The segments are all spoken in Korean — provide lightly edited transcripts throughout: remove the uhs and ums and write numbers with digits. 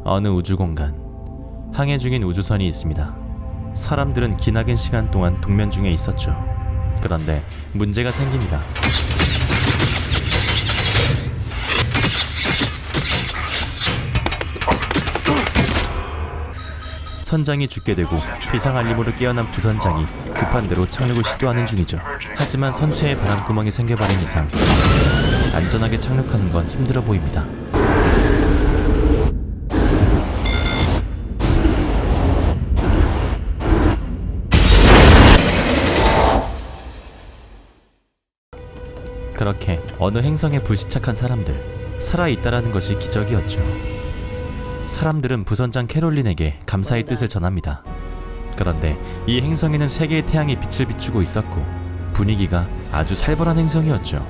어느 우주공간, 항해 중인 우주선이 있습니다. 사람들은 기나긴 시간 동안 동면 중에 있었죠. 그런데 문제가 생깁니다. 선장이 죽게 되고 비상알림으로 깨어난 부선장이 급한 대로 착륙을 시도하는 중이죠. 하지만 선체에 바람구멍이 생겨버린 이상 안전하게 착륙하는 건 힘들어 보입니다. 그렇게 어느 행성에 불시착한 사람들, 살아있다라는 것이 기적이었죠. 사람들은 부선장 캐롤린에게 감사의 뜻을 전합니다. 그런데 이 행성에는 3개의 태양이 빛을 비추고 있었고 분위기가 아주 살벌한 행성이었죠.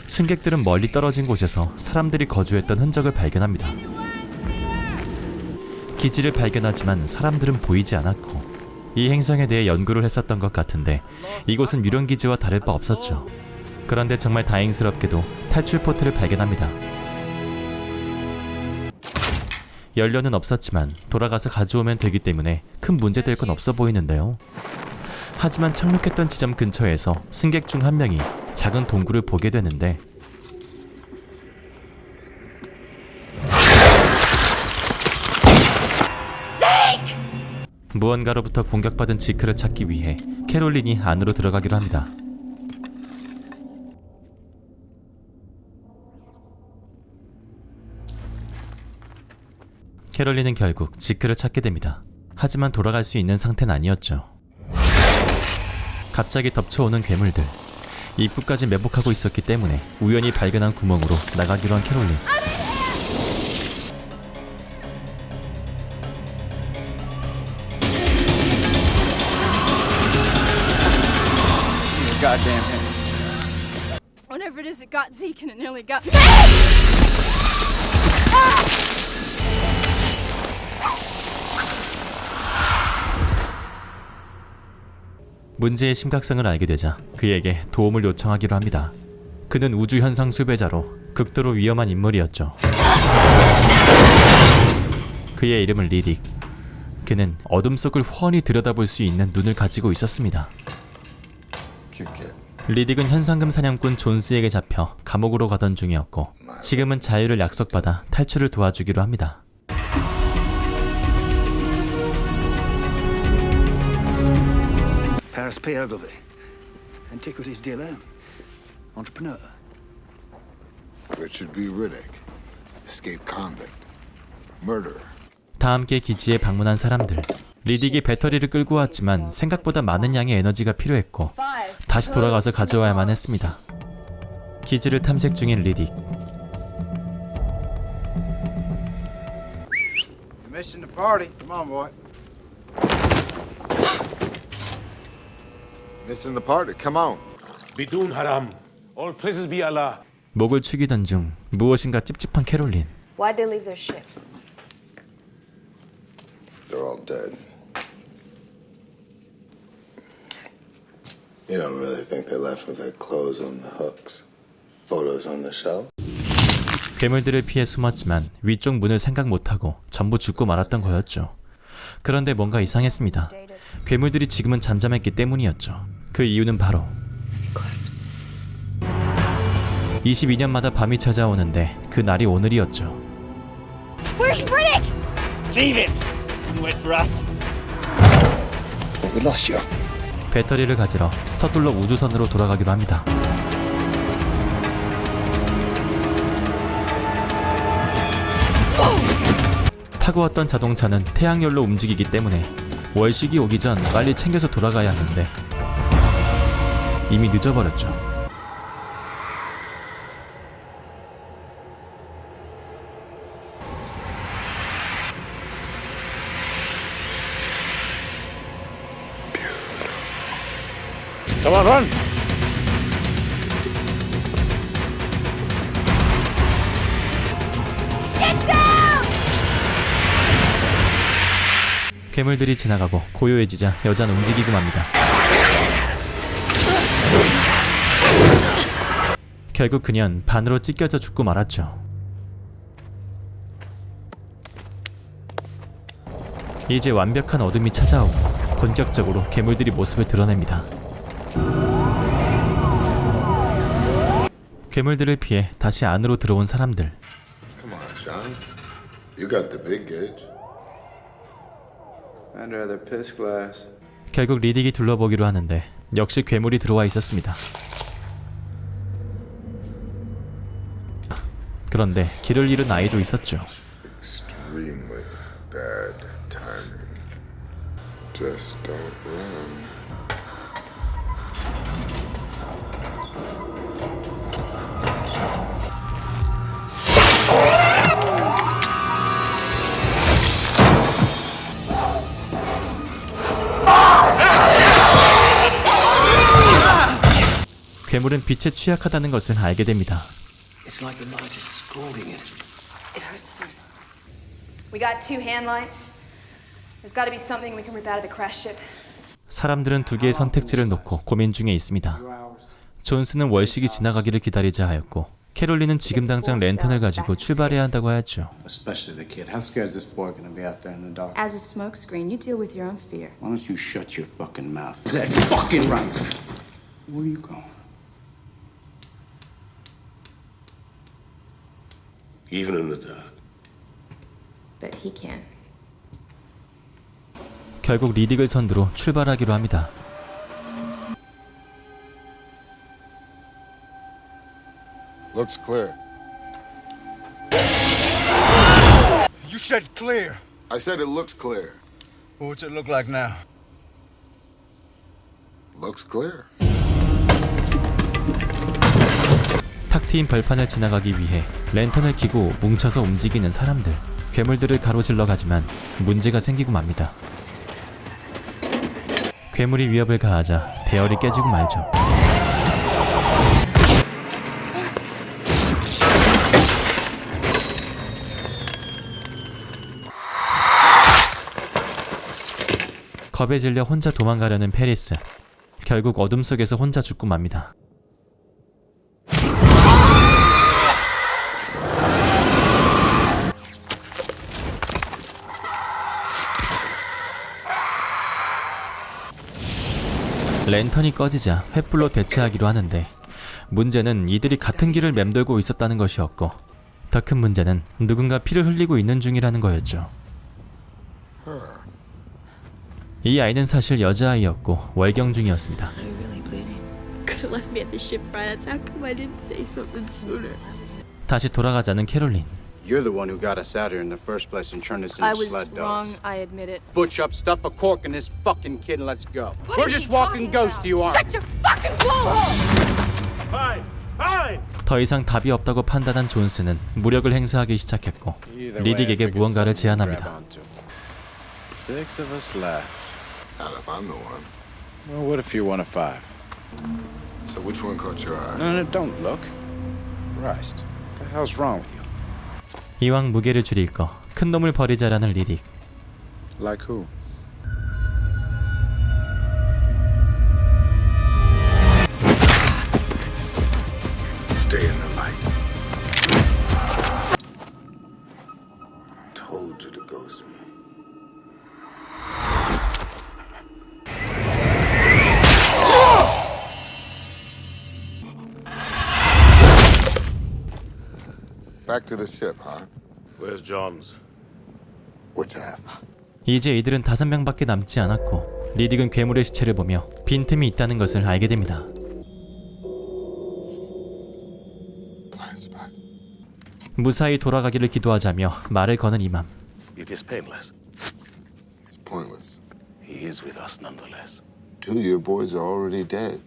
승객들은 멀리 떨어진 곳에서 사람들이 거주했던 흔적을 발견합니다. 기지를 발견하지만 사람들은 보이지 않았고 이 행성에 대해 연구를 했었던 것 같은데 이곳은 유령기지와 다를 바 없었죠. 그런데 정말 다행스럽게도 탈출 포트를 발견합니다. 연료는 없었지만 돌아가서 가져오면 되기 때문에 큰 문제될 건 없어 보이는데요. 하지만 착륙했던 지점 근처에서 승객 중 한 명이 작은 동굴을 보게 되는데 무언가로부터 공격받은 지크를 찾기 위해 캐롤린이 안으로 들어가기로 합니다. 캐롤린은 결국 지크를 찾게 됩니다. 하지만 돌아갈 수 있는 상태는 아니었죠. 갑자기 덮쳐오는 괴물들, 입구까지 매복하고 있었기 때문에 우연히 발견한 구멍으로 나가기로 한 캐롤린. Goddamn him. Whatever it is, it got Zeke and it nearly got me. 문제의 심각성을 알게 되자 그에게 도움을 요청하기로 합니다. 그는 우주 현상 수배자로 극도로 위험한 인물이었죠. 그의 이름은 리딕. 그는 어둠 속을 훤히 들여다볼 수 있는 눈을 가지고 있었습니다. 리딕은 현상금 사냥꾼 존스에게 잡혀 감옥으로 가던 중이었고 지금은 자유를 약속받아 탈출을 도와주기로 합니다. Paris P. Ogilvy, Antiquities dealer, entrepreneur. Richard B. Riddick, escaped convict, murderer. 다 함께 기지에 방문한 사람들. 리딕이 배터리를 끌고 왔지만 생각보다 많은 양의 에너지가 필요했고 다시 돌아가서 가져와야만 했습니다. 기지를 탐색 중인 리딕. Missing the party. Come on, boy. Missing the party. Come on. Bidun haram. All praises be Allah. 목을 축이던 중 무엇인가 찝찝한 캐롤린. Why'd they leave their ship? They're all dead. You don't really think they left with their clothes on the hooks, photos on the shelf? 괴물들을 피해 숨었지만 위쪽 문을 생각 못하고 전부 죽고 말았던 거였죠. 그런데 뭔가 이상했습니다. 괴물들이 지금은 잠잠했기 때문이었죠. 그 이유는 바로 22년마다 밤이 찾아오는데 그 날이 오늘이었죠. Where's Riddick? Leave it. You wait for us. We lost you. 배터리를 가지러 서둘러 우주선으로 돌아가기로 합니다. 타고 왔던 자동차는 태양열로 움직이기 때문에 월식이 오기 전 빨리 챙겨서 돌아가야 하는데 이미 늦어버렸죠. Come on, run. 괴물들이 지나가고 고요해지자 여자는 움직이고 맙니다. 결국 그년 반으로 찢겨져 죽고 말았죠. 이제 완벽한 어둠이 찾아오고 본격적으로 괴물들이 모습을 드러냅니다. 괴물들을 피해 다시 안으로 들어온 사람들. Come on, Johns. You got the big gauge. I'd rather piss glass. 결국 리딕이 둘러보기로 하는데 역시 괴물이 들어와 있었습니다. 그런데 길을 잃은 아이도 있었죠. Extremely bad timing. Just don't run. 괴물은 빛에 취약하다는 것을 알게 됩니다. It's like the light is scalding it. It hurts them. We got 2 hand lights. There's got to be something we can rip out of the crash ship. 사람들은 두 개의 선택지를 놓고 고민 중에 있습니다. 존스는 월식이 지나가기를 기다리자 하였고 캐롤린은 지금 당장 랜턴을 가지고 출발해야 한다고 하였죠. Especially the kid. How scared is this boy gonna be out there in the dark? As a smokescreen, you deal with your own fear. Why don't you shut your fucking mouth? Is that fucking right? Where are you going? Even in the dark. But he can. 결국 리딕을 선두로 출발하기로 합니다. Looks clear. You said clear. I said it looks clear. What's it look like now? Looks clear. 탁 트인 벌판을 지나가기 위해 랜턴을 켜고 뭉쳐서 움직이는 사람들. 괴물들을 가로질러 가지만 문제가 생기고 맙니다. 괴물이 위협을 가하자 대열이 깨지고 말죠. 겁에 질려 혼자 도망가려는 페리스. 결국 어둠 속에서 혼자 죽고 맙니다. 랜턴이 꺼지자 횃불로 대체하기로 하는데 문제는 이들이 같은 길을 맴돌고 있었다는 것이었고 더 큰 문제는 누군가 피를 흘리고 있는 중이라는 거였죠. 이 아이는 사실 여자아이였고 월경 중이었습니다. I'm really bleeding. Could have left me at the shipwrights. How come I didn't say something sooner? 다시 돌아가자는 캐롤린. You're the one who got us out here in the first place and turned us into I was sled wrong, dogs. I admit it. Butch up, stuff a cork in this fucking kid, and let's go. What We're is just he walking talking ghosts about? to you, aren't Shut your fucking blowhole! Fine, fine. 더 이상 답이 없다고 판단한 존스는 무력을 행사하기 시작했고 리딕에게 무언가를 제안합니다. 6 of us left. Not if I'm the one. Well, what if you're one of 5? So which one caught your eye? No, don't look. Christ, what the hell's wrong with you? 이왕 무게를 줄일 거 큰 놈을 버리자라는 리딕. Like who? Stay in the light. Told you to ghost me. Back to the ship, huh? Where's Johns? Which half? 이제 이들은 5명밖에 남지 않았고 리딕은 괴물의 시체를 보며 빈틈이 있다는 것을 알게 됩니다. Blind spot. 무사히 돌아가기를 기도하자며 말을 거는 이맘. It is painless. It's pointless. He is with us nonetheless. 2 of your boys are already dead.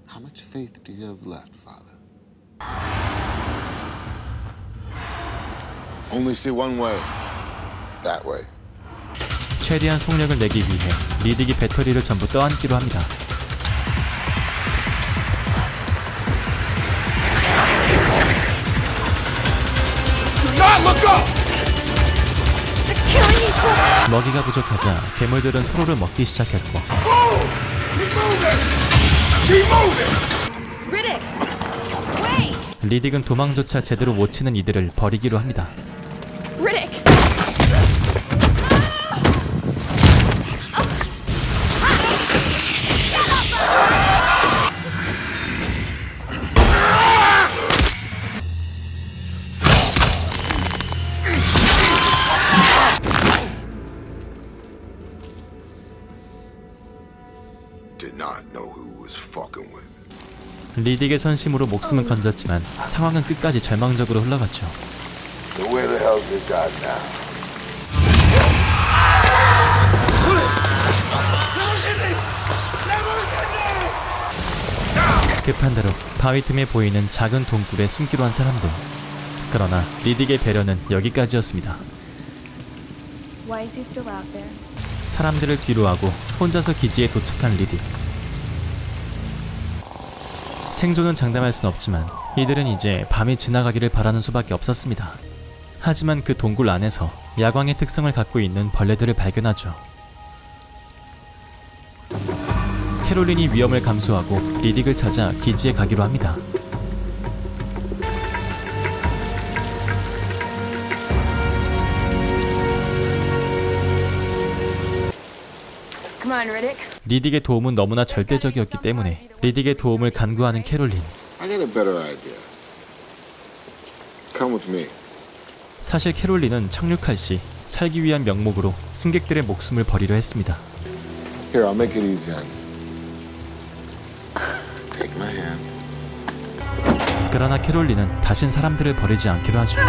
How much faith do you have left, Father? Only see one way. That way. 최대한 속력을 내기 위해 리딕이 배터리를 전부 떠안기로 합니다. 먹이가 부족하자 괴물들은 서로를 먹기 시작했고 Riddick! 리딕은 도망조차 제대로 못 치는 이들을 버리기로 합니다. Riddick! Did not know who was fucking with. 리딕의 선심으로 목숨은 건졌지만 상황은 끝까지 절망적으로 흘러갔죠. So where the hell's it got now? 급한 대로 바위 틈에 보이는 작은 동굴에 숨기로 한 사람들. 그러나 리딕의 배려는 여기까지였습니다. Why is he still out there? 사람들을 뒤로하고 혼자서 기지에 도착한 리딕. 생존은 장담할 순 없지만 이들은 이제 밤이 지나가기를 바라는 수밖에 없었습니다. 하지만 그 동굴 안에서 야광의 특성을 갖고 있는 벌레들을 발견하죠. 캐롤린이 위험을 감수하고 리딕을 찾아 기지에 가기로 합니다. Come on, Riddick. 리딕의 도움은 너무나 절대적이었기 때문에 리딕의 도움을 간구하는 캐롤린. I got a better idea. Come with me. 사실 캐롤린은 착륙할 시 살기 위한 명목으로 승객들의 목숨을 버리려 했습니다. Here, I'll make it easy on you. Take my hand. 그러나 캐롤린은 다신 사람들을 버리지 않기로 하죠.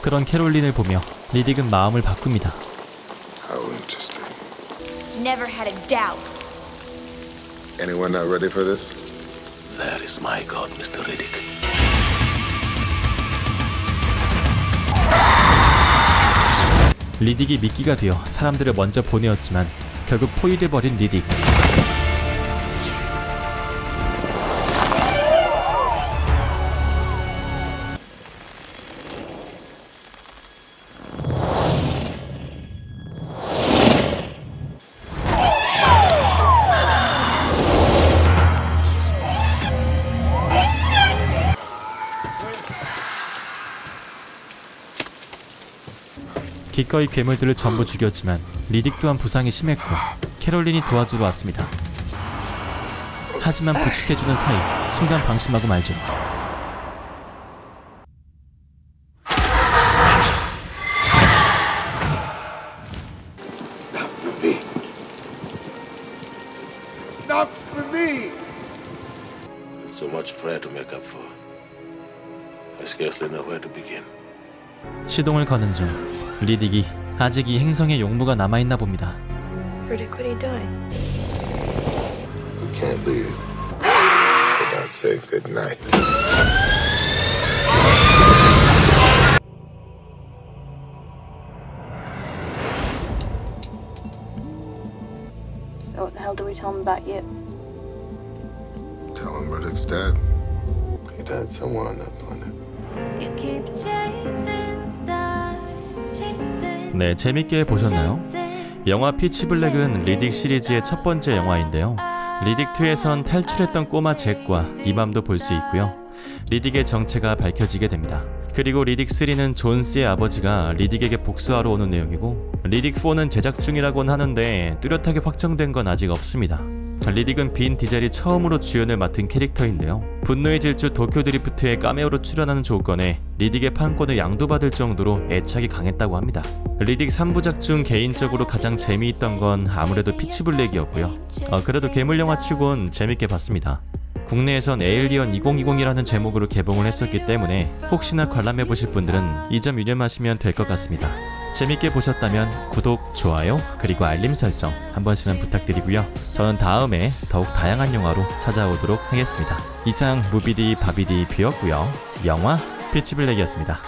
그런 캐롤린을 보며 리딕은 마음을 바꿉니다. How interesting. Never had a doubt. Anyone not ready for this? That is my god, Mr. Riddick. 리딕이 미끼가 되어 사람들을 먼저 보내었지만 결국 포위돼버린 리딕. 기꺼이 괴물들을 전부 죽였지만 리딕 또한 부상이 심했고 캐롤린이 도와주러 왔습니다. 하지만 부축해주는 사이 순간 방심하고 말죠. Not for me. It's so much prayer to make up for. I scarcely know where to begin. 시동을 거는 중 리딕이 아직 이 행성에 용무가 남아있나 봅니다. Riddick, what are you doing? We can't leave without saying good night. So what the hell do we tell him about you? Tell him Riddick's dead. He died somewhere on that planet. 네, 재밌게 보셨나요? 영화 피치블랙은 리딕 시리즈의 첫 번째 영화인데요. 리딕2에선 탈출했던 꼬마 잭과 이맘도 볼 수 있고요. 리딕의 정체가 밝혀지게 됩니다. 그리고 리딕3는 존스의 아버지가 리딕에게 복수하러 오는 내용이고 리딕4는 제작 중이라고는 하는데 뚜렷하게 확정된 건 아직 없습니다. 리딕은 빈 디젤이 처음으로 주연을 맡은 캐릭터인데요. 분노의 질주 도쿄 드리프트에 카메오로 출연하는 조건에 리딕의 판권을 양도받을 정도로 애착이 강했다고 합니다. 리딕 3부작 중 개인적으로 가장 재미있던 건 아무래도 피치블랙이었고요. 그래도 괴물영화 치곤 재밌게 봤습니다. 국내에선 에일리언 2020이라는 제목으로 개봉을 했었기 때문에 혹시나 관람해보실 분들은 이 점 유념하시면 될 것 같습니다. 재밌게 보셨다면 구독, 좋아요, 그리고 알림 설정 한 번씩만 부탁드리고요. 저는 다음에 더욱 다양한 영화로 찾아오도록 하겠습니다. 이상 무비디 바비디 뷰였고요. 영화 피치블랙이었습니다.